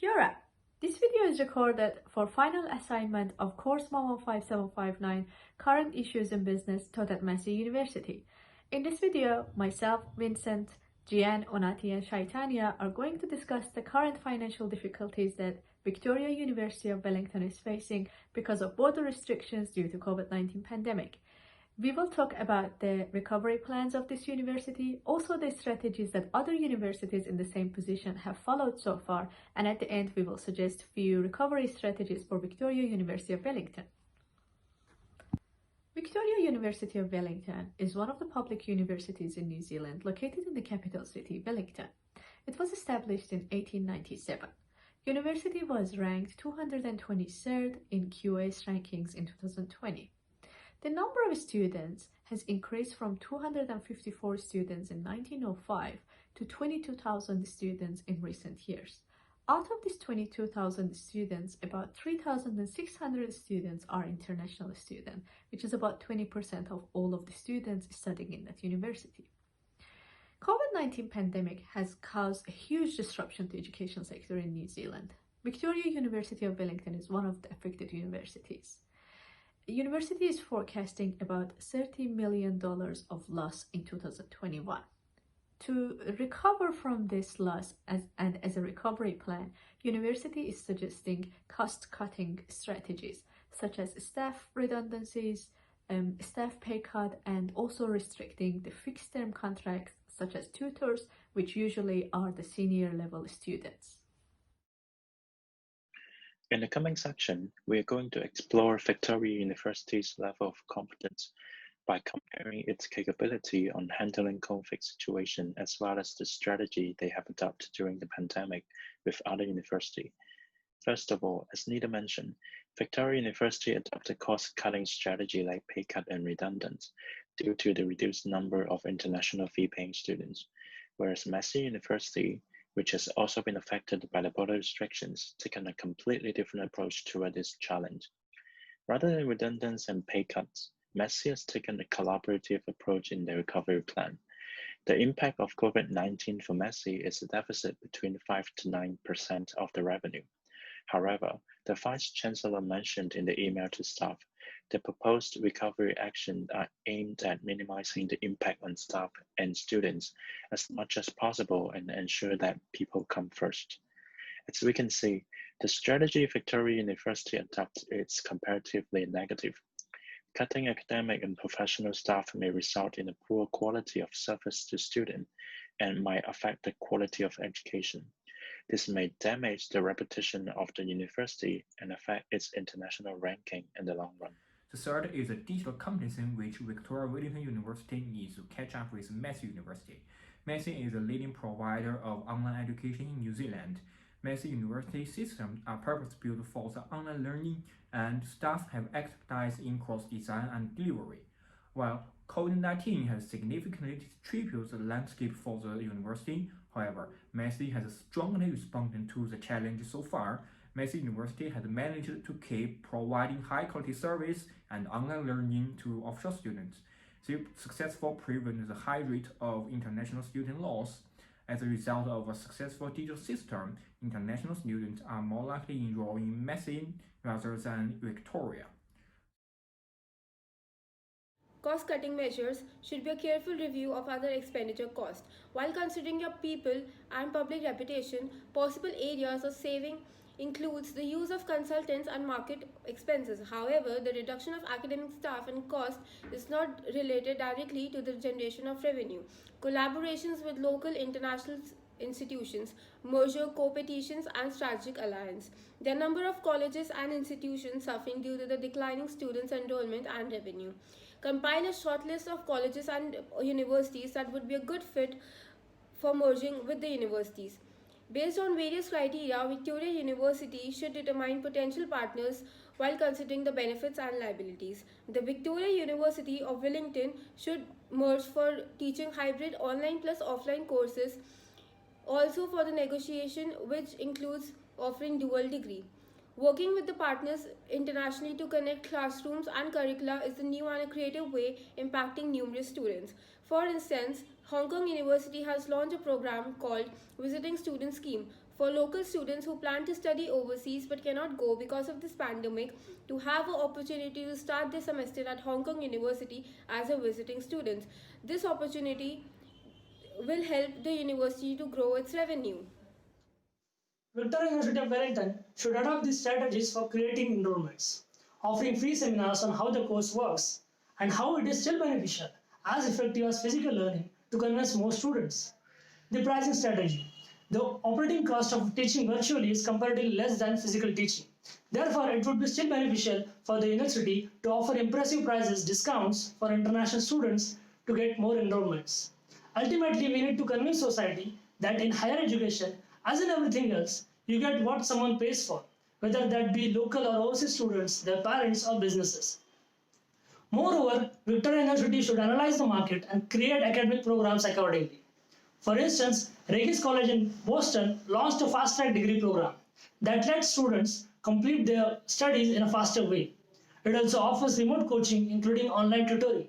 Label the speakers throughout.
Speaker 1: Fiora, this video is recorded for final assignment of course 115759 Current Issues in Business taught at Massey University. In this video, myself, Vincent, Jian, Unnati and Chaitanya are going to discuss the current financial difficulties that Victoria University of Wellington is facing because of border restrictions due to COVID-19 pandemic. We will talk about the recovery plans of this university, also the strategies that other universities in the same position have followed so far, and at the end we will suggest few recovery strategies for Victoria University of Wellington. Victoria University of Wellington is one of the public universities in New Zealand located in the capital city, Wellington. It was established in 1897. University was ranked 223rd in QS rankings in 2020. The number of students has increased from 254 students in 1905 to 22,000 students in recent years. Out of these 22,000 students, about 3,600 students are international students, which is about 20% of all of the students studying in that university. COVID-19 pandemic has caused a huge disruption to education sector in New Zealand. Victoria University of Wellington is one of the affected universities. The university is forecasting about $30 million of loss in 2021. To recover from this loss and as a recovery plan, university is suggesting cost-cutting strategies such as staff redundancies, staff pay cut, and also restricting the fixed-term contracts such as tutors, which usually are the senior level students.
Speaker 2: In the coming section, we are going to explore Victoria University's level of competence by comparing its capability on handling conflict situation as well as the strategy they have adopted during the pandemic with other universities. First of all, as Neda mentioned, Victoria University adopted cost-cutting strategy like pay cut and redundant due to the reduced number of international fee-paying students, whereas Massey University, which has also been affected by the border restrictions, taken a completely different approach toward this challenge. Rather than redundancy and pay cuts, Massey has taken a collaborative approach in their recovery plan. The impact of COVID-19 for Massey is a deficit between 5 to 9% of the revenue. However, the Vice Chancellor mentioned in the email to staff, the proposed recovery actions are aimed at minimizing the impact on staff and students as much as possible and ensure that people come first. As we can see, the strategy Victoria University adopts is comparatively negative. Cutting academic and professional staff may result in a poor quality of service to students and might affect the quality of education. This may damage the reputation of the university and affect its international ranking in the long run.
Speaker 3: The third is a digital competency which Victoria Wellington University needs to catch up with Massey University. Massey is a leading provider of online education in New Zealand. Massey University systems are purpose-built for the online learning, and staff have expertise in course design and delivery. While COVID-19 has significantly distributed the landscape for the university, however, Massey has strongly responded to the challenge so far. Massey University has managed to keep providing high-quality service and online learning to offshore students. They successfully prevent the high rate of international student loss. As a result of a successful digital system, international students are more likely enroll in Massey rather than Victoria.
Speaker 4: Cost-cutting measures should be a careful review of other expenditure costs. While considering your people and public reputation, possible areas of saving includes the use of consultants and market expenses. However, the reduction of academic staff and cost is not related directly to the generation of revenue. Collaborations with local international institutions, merger, co-petitions, and strategic alliance. There are a number of colleges and institutions suffering due to the declining students' enrollment and revenue. Compile a short list of colleges and universities that would be a good fit for merging with the universities. Based on various criteria, Victoria University should determine potential partners while considering the benefits and liabilities. The Victoria University of Wellington should merge for teaching hybrid online plus offline courses, also for the negotiation which includes offering dual degree. Working with the partners internationally to connect classrooms and curricula is a new and a creative way impacting numerous students. For instance, Hong Kong University has launched a program called Visiting Student Scheme for local students who plan to study overseas but cannot go because of this pandemic to have an opportunity to start their semester at Hong Kong University as a visiting student. This opportunity will help the university to grow its revenue.
Speaker 5: Victoria University of Wellington should adopt these strategies for creating enrollments, offering free seminars on how the course works and how it is still beneficial, as effective as physical learning to convince more students. The pricing strategy. The operating cost of teaching virtually is comparatively less than physical teaching. Therefore, it would be still beneficial for the university to offer impressive prices discounts for international students to get more enrollments. Ultimately, we need to convince society that in higher education, as in everything else, you get what someone pays for, whether that be local or overseas students, their parents, or businesses. Moreover, Victoria University should analyze the market and create academic programs accordingly. For instance, Regis College in Boston launched a fast-track degree program that lets students complete their studies in a faster way. It also offers remote coaching, including online tutoring.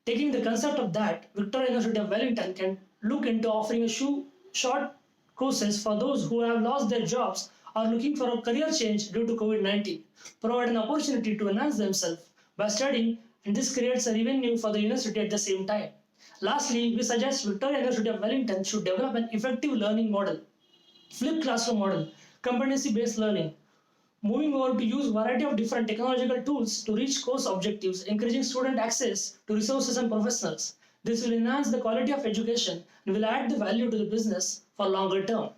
Speaker 5: Taking the concept of that, Victoria University of Wellington can look into offering a short courses for those who have lost their jobs or looking for a career change due to COVID-19, provide an opportunity to enhance themselves by studying, and this creates a revenue for the university at the same time. Lastly, we suggest Victoria University of Wellington should develop an effective learning model, flipped classroom model, competency-based learning, moving over to use a variety of different technological tools to reach course objectives, encouraging student access to resources and professionals. This will enhance the quality of education and will add the value to the business for longer term.